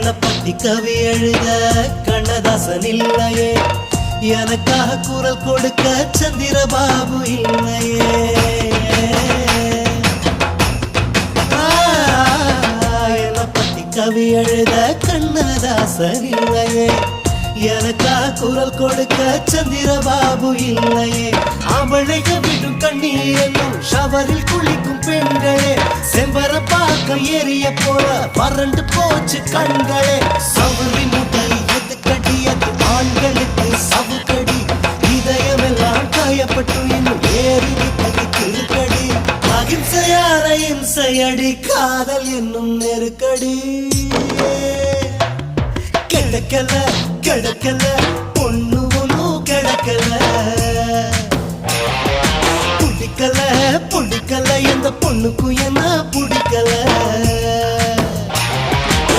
என்ன பத்தி கவி எழுத கண்ணதாசன் இல்லையே, எனக்காக குரல் கொடுக்க சந்திரபாபு இல்லையே. என்ன பத்தி கவி எழுத கண்ணதாசன் இல்லையே, எனக்காக குரல் கொடுக்க சந்திரபாபு இல்லையே. அவளைக விடும் கண்ணீர் என்னும் ஷவரில் குளிக்கும் பெண்களே, செம்பர பார்க்க ஏறிய போல பரண்டு போச்சு கண்களே. சவுரி முடி எது கடியது ஆண்களுக்கு சவுக்கடி, இதயமெல்லாம் காயப்பட்டு இன்னும் ஏறி விட்டது திருக்கடி. அகிம்சையான இம்சையடி காதல் என்னும் நெருக்கடி. கிடக்கல கிடக்கல பொண்ணு ஒன்னும் கிடக்கல, பிடிக்கல பிடிக்கல எந்த பொண்ணுக்கும் என்ன பிடிக்கல.